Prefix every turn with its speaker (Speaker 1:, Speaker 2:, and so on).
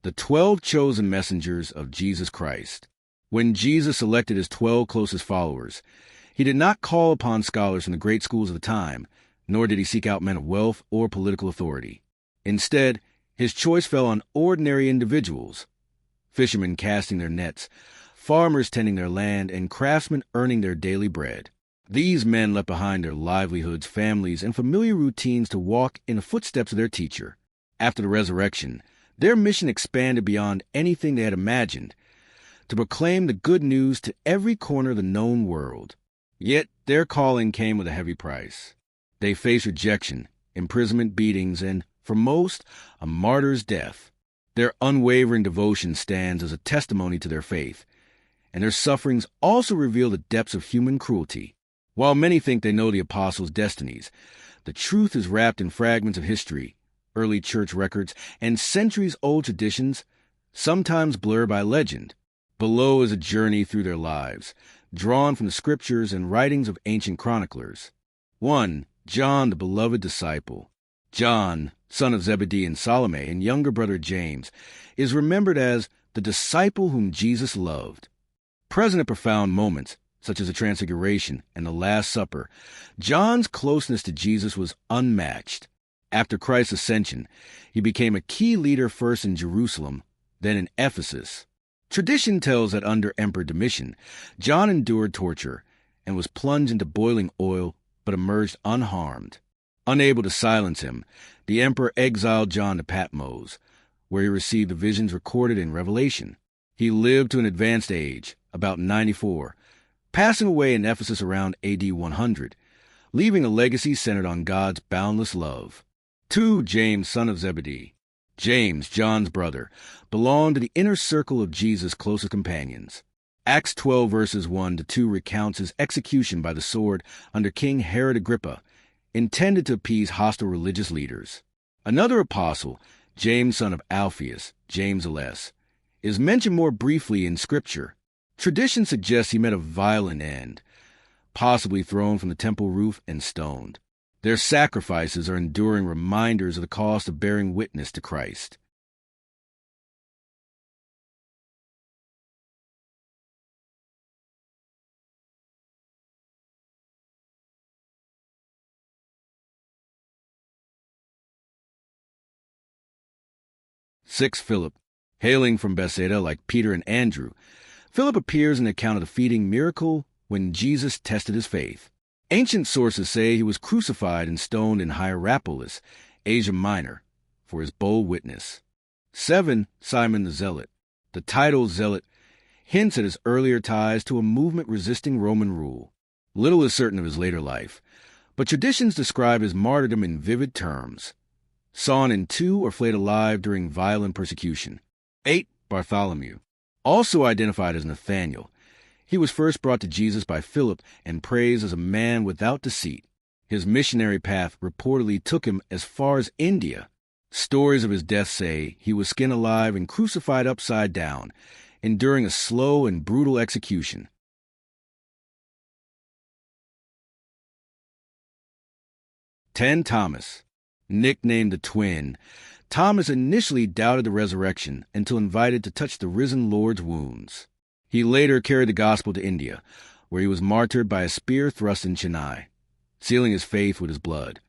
Speaker 1: the 12 chosen messengers of Jesus Christ. When Jesus selected his 12 closest followers, he did not call upon scholars from the great schools of the time, nor did he seek out men of wealth or political authority. Instead, his choice fell on ordinary individuals, fishermen casting their nets, farmers tending their land, and craftsmen earning their daily bread. These men left behind their livelihoods, families, and familiar routines to walk in the footsteps of their teacher. After the resurrection, their mission expanded beyond anything they had imagined, to proclaim the good news to every corner of the known world. Yet their calling came with a heavy price. They faced rejection, imprisonment, beatings, and, for most, a martyr's death. Their unwavering devotion stands as a testimony to their faith, and their sufferings also reveal the depths of human cruelty. While many think they know the apostles' destinies, the truth is wrapped in fragments of history, early church records, and centuries-old traditions, sometimes blurred by legend. Below is a journey through their lives, drawn from the scriptures and writings of ancient chroniclers. 1. John, the beloved disciple. John, son of Zebedee and Salome, and younger brother James, is remembered as the disciple whom Jesus loved. Present at profound moments, such as the Transfiguration and the Last Supper, John's closeness to Jesus was unmatched. After Christ's ascension, he became a key leader first in Jerusalem, then in Ephesus. Tradition tells that under Emperor Domitian, John endured torture and was plunged into boiling oil but emerged unharmed. Unable to silence him, the emperor exiled John to Patmos, where he received the visions recorded in Revelation. He lived to an advanced age, about 94, passing away in Ephesus around AD 100, leaving a legacy centered on God's boundless love. 2. James, son of Zebedee. James, John's brother, belonged to the inner circle of Jesus' closest companions. Acts 12 verses 1-2 recounts his execution by the sword under King Herod Agrippa, intended to appease hostile religious leaders. Another apostle, James, son of Alphaeus, James the Less, is mentioned more briefly in Scripture. Tradition suggests he met a violent end, possibly thrown from the temple roof and stoned. Their sacrifices are enduring reminders of the cost of bearing witness to Christ. Six. Philip. Hailing from Bethsaida like Peter and Andrew, Philip appears in the account of the feeding miracle when Jesus tested his faith. Ancient sources say he was crucified and stoned in Hierapolis, Asia Minor, for his bold witness. 7. Simon the Zealot. The title Zealot hints at his earlier ties to a movement resisting Roman rule. Little is certain of his later life, but traditions describe his martyrdom in vivid terms. Sawn in two or flayed alive during violent persecution. 8. Bartholomew. Also identified as Nathanael, he was first brought to Jesus by Philip and praised as a man without deceit. His missionary path reportedly took him as far as India. Stories of his death say he was skinned alive and crucified upside down, enduring a slow and brutal execution. 10. Thomas. Nicknamed the Twin, Thomas initially doubted the resurrection until invited to touch the risen Lord's wounds. He later carried the gospel to India, where he was martyred by a spear thrust in Chennai, sealing his faith with his blood.